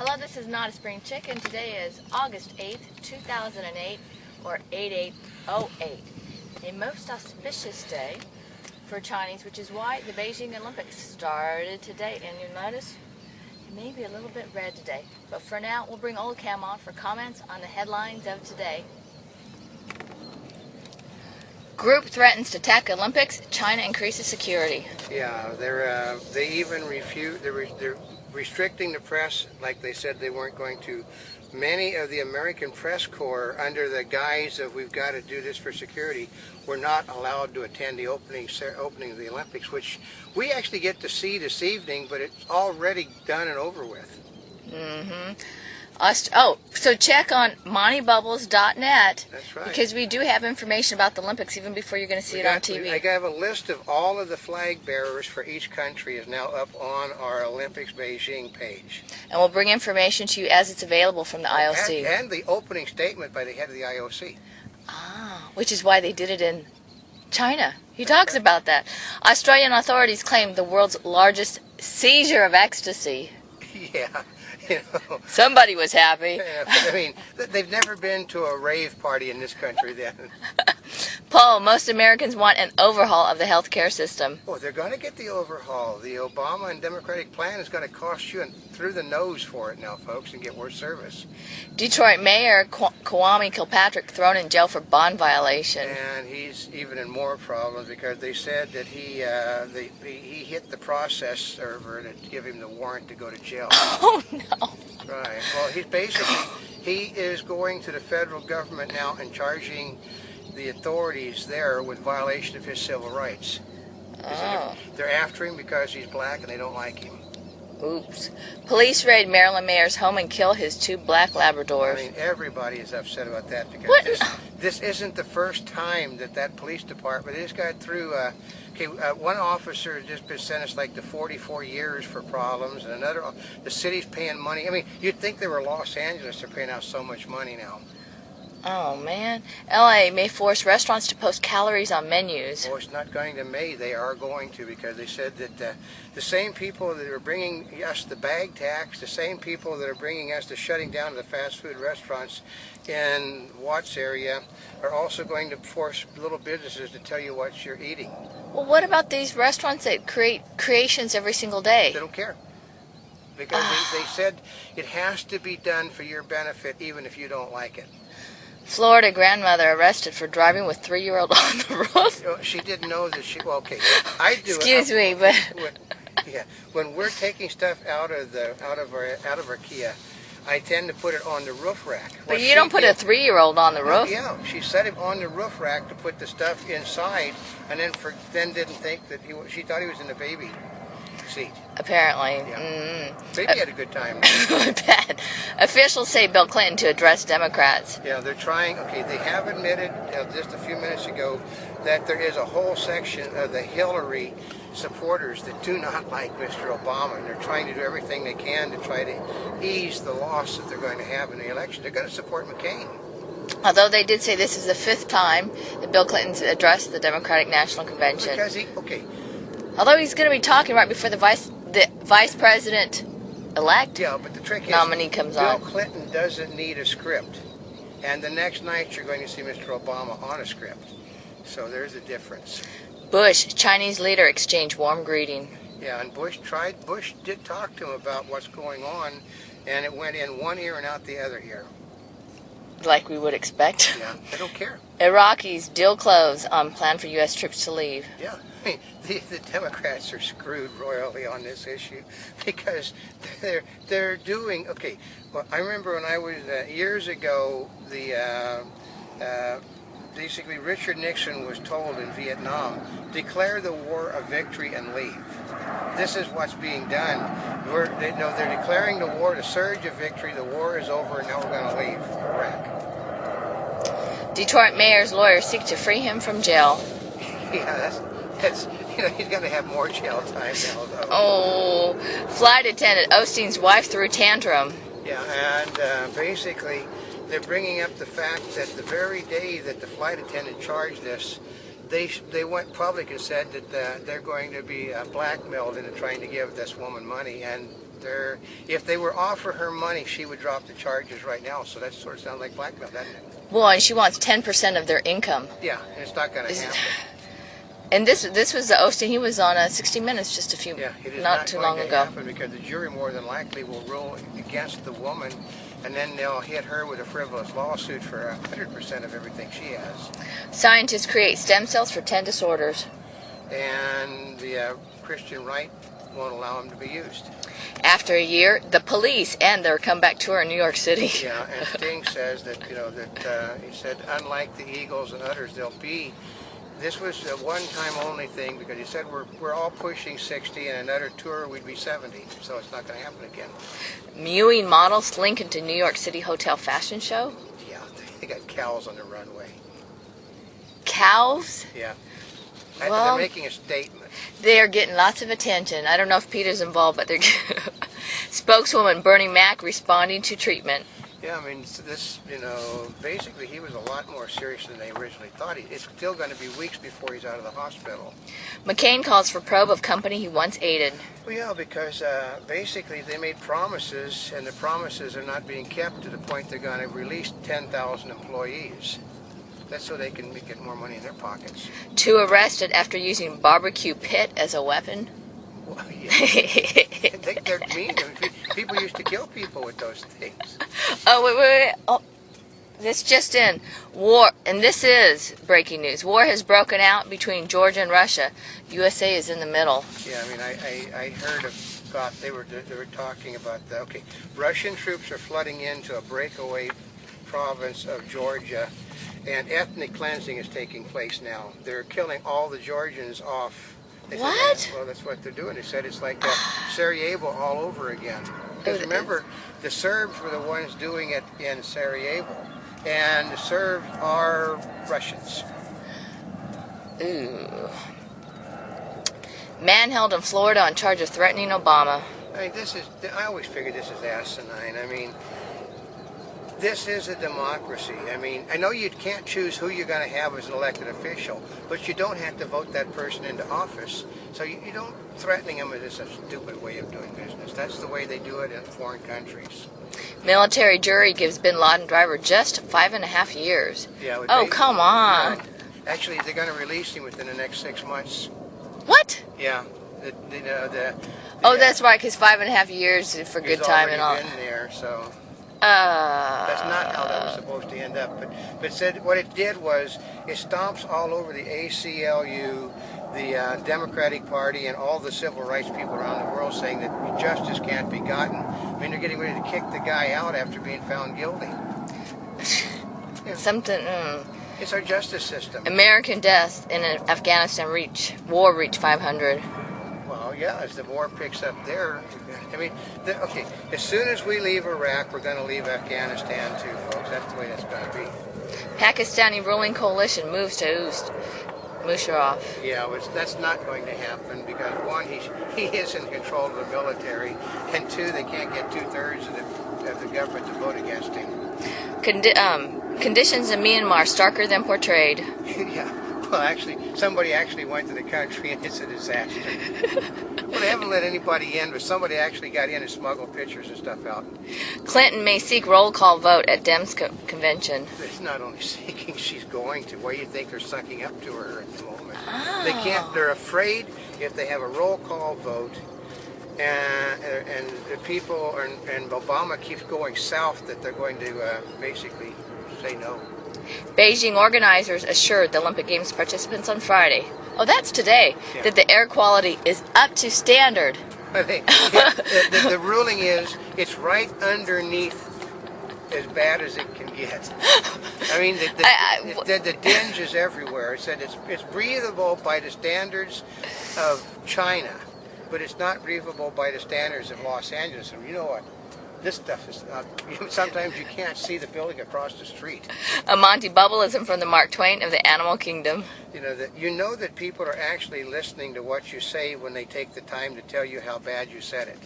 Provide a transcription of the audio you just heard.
Hello, this is Not a Spring Chicken. Today is August 8th, 2008, or 8808. A most auspicious day for Chinese, which is why the Beijing Olympics started today. And you'll notice it may be a little bit red today. But for now, we'll bring Oldecam on for comments on the headlines of today. Group threatens to attack Olympics. China increases security. Yeah, they even refuse. They're restricting the press, like they said they weren't going to. Many of the American press corps, under the guise of we've got to do this for security, were not allowed to attend the opening of the Olympics, which we actually get to see this evening, but it's already done and over with. So check on montybubbles.net. That's right. Because we do have information about the Olympics even before you're going to see it on TV. I have a list of all of the flag bearers for each country is now up on our Olympics Beijing page. And we'll bring information to you as it's available from the IOC. And the opening statement by the head of the IOC. Which is why they did it in China. He talks about that. Australian authorities claim the world's largest seizure of ecstasy. Yeah. You know. Somebody was happy. Yeah, but I mean, they've never been to a rave party in this country then. Poll, most Americans want an overhaul of the healthcare system. Oh, they're going to get the overhaul. The Obama and Democratic plan is going to cost you through the nose for it now, folks, and get worse service. Detroit Mayor Kwame Kilpatrick thrown in jail for bond violation. And he's even in more problems because they said that he hit the process server to give him the warrant to go to jail. Oh, no. Right. Well, he is going to the federal government now and charging the authorities there with violation of his civil rights. Oh. They're after him because he's black and they don't like him. Oops. Police raid Maryland mayor's home and kill his 2 black Labradors. I mean, everybody is upset about that because this isn't the first time that police department, they just got through, one officer has just been sentenced like to 44 years for problems, and another, the city's paying money. I mean, you'd think they were Los Angeles, they're paying out so much money now. Oh, man. LA may force restaurants to post calories on menus. Well, it's not going to may. They are going to, because they said that the same people that are bringing us the bag tax, the same people that are bringing us the shutting down of the fast food restaurants in Watts area are also going to force little businesses to tell you what you're eating. Well, what about these restaurants that create creations every single day? They don't care. Because they said it has to be done for your benefit even if you don't like it. Florida grandmother arrested for driving with 3-year-old on the roof. She didn't know that she. Well, okay, I do. Excuse me, but when we're taking stuff out of our Kia, I tend to put it on the roof rack. But you don't put a 3-year-old on the roof. Yeah, she set him on the roof rack to put the stuff inside, and then didn't think that she thought he was in the baby seat. Apparently. Yeah. Baby had a good time. I bet. Officials say Bill Clinton to address Democrats. Yeah, they're trying. Okay, they have admitted just a few minutes ago that there is a whole section of the Hillary supporters that do not like Mr. Obama, and they're trying to do everything they can to try to ease the loss that they're going to have in the election. They're going to support McCain. Although they did say this is the 5th time that Bill Clinton's addressed the Democratic National Convention. Because although he's going to be talking right before the vice president-elect but the trick nominee comes on. Bill Clinton doesn't need a script, and the next night you're going to see Mr. Obama on a script. So there's a difference. Bush, Chinese leader, exchange warm greeting. Yeah, and Bush did talk to him about what's going on, and it went in one ear and out the other ear. Like we would expect. Yeah, they don't care. Iraqis deal close on plan for U.S. troops to leave. Yeah, I mean, the Democrats are screwed royally on this issue because they're doing, okay, well, I remember when I was, years ago, basically Richard Nixon was told in Vietnam, declare the war a victory and leave. This is what's being done. They're declaring the war the surge of victory, the war is over, and now we're going to leave Iraq. Detroit mayor's lawyers seek to free him from jail. Yeah, that's he's going to have more jail time now, though. Oh, flight attendant Osteen's wife threw a tantrum. Yeah, and basically they're bringing up the fact that the very day that the flight attendant charged this, they went public and said that they're going to be blackmailed into trying to give this woman money, and if they were offer her money, she would drop the charges right now. So that sort of sounds like blackmail, doesn't it? Well, and she wants 10% of their income. Yeah, and it's not going to happen. And this was the Osteen. He was on 60 Minutes just not too long ago. Happen because the jury more than likely will rule against the woman, and then they'll hit her with a frivolous lawsuit for 100% of everything she has. Scientists create stem cells for 10 disorders. And the Christian right won't allow them to be used. After a year, the police end their comeback tour in New York City. Yeah, and Sting says that, he said, unlike the Eagles and others, this was a one-time only thing, because he said we're all pushing 60, and another tour we'd be 70, so it's not going to happen again. Mewing models link into New York City hotel fashion show? Yeah, they got cows on the runway. Cows? Yeah. Well, they're making a statement. They are getting lots of attention. I don't know if Peter's involved, but they're spokeswoman Bernie Mac responding to treatment. Yeah, I mean, this, basically he was a lot more serious than they originally thought. It's still going to be weeks before he's out of the hospital. McCain calls for probe of company he once aided. Well, yeah, because basically they made promises, and the promises are not being kept to the point they're going to release 10,000 employees. That's so they can get more money in their pockets. 2 arrested after using barbecue pit as a weapon. Well, yeah. They're mean. I mean, people used to kill people with those things. Oh, wait. Oh, this just in. War, and this is breaking news. War has broken out between Georgia and Russia. USA is in the middle. Yeah, I mean, I heard about, they were talking about Russian troops are flooding into a breakaway province of Georgia, and ethnic cleansing is taking place now. They're killing all the Georgians off. What? Said, well, that's what they're doing. They said it's like Sarajevo all over again. Because remember, the Serbs were the ones doing it in Sarajevo, and the Serbs are Russians. Ooh. Man held in Florida on charge of threatening Obama. I mean, I always figured this is asinine. I mean, this is a democracy. I mean, I know you can't choose who you're going to have as an elected official, but you don't have to vote that person into office. So you don't, threatening them is a stupid way of doing business. That's the way they do it in foreign countries. Military jury gives bin Laden driver just 5.5 years. Yeah. Oh, come on. Actually, they're going to release him within the next 6 months. What? Yeah. Oh, that's right, because 5.5 years for good time and all. He's already been there, so... That's not how that was supposed to end up. But said what it did was it stomps all over the ACLU, the Democratic Party, and all the civil rights people around the world, saying that justice can't be gotten. I mean, they're getting ready to kick the guy out after being found guilty. Yeah. Something. It's our justice system. American deaths in Afghanistan war reached 500. Well, yeah, as the war picks up there, I mean, as soon as we leave Iraq, we're going to leave Afghanistan too, folks. That's the way that's going to be. Pakistani ruling coalition moves to Musharraf. Yeah, that's not going to happen because, one, he is in control of the military, and two, they can't get 2/3 of the government to vote against him. Conditions in Myanmar starker than portrayed. Yeah. Well, actually, somebody actually went to the country, and it's a disaster. Well, they haven't let anybody in, but somebody actually got in and smuggled pictures and stuff out. Clinton may seek roll call vote at Dems convention. It's not only seeking, she's going to. Why do you think they're sucking up to her at the moment? Oh. They can't. They're afraid if they have a roll call vote, and the people and Obama keeps going south, that they're going to basically say no. Beijing organizers assured the Olympic Games participants on Friday, oh, that's today, yeah, that the air quality is up to standard. The ruling is it's right underneath as bad as it can get. I mean, the dinge is everywhere. It said it's breathable by the standards of China, but it's not breathable by the standards of Los Angeles. And you know what? This stuff is not, sometimes you can't see the building across the street. A Monty Bubbleism from the Mark Twain of the animal kingdom. You know that people are actually listening to what you say when they take the time to tell you how bad you said it.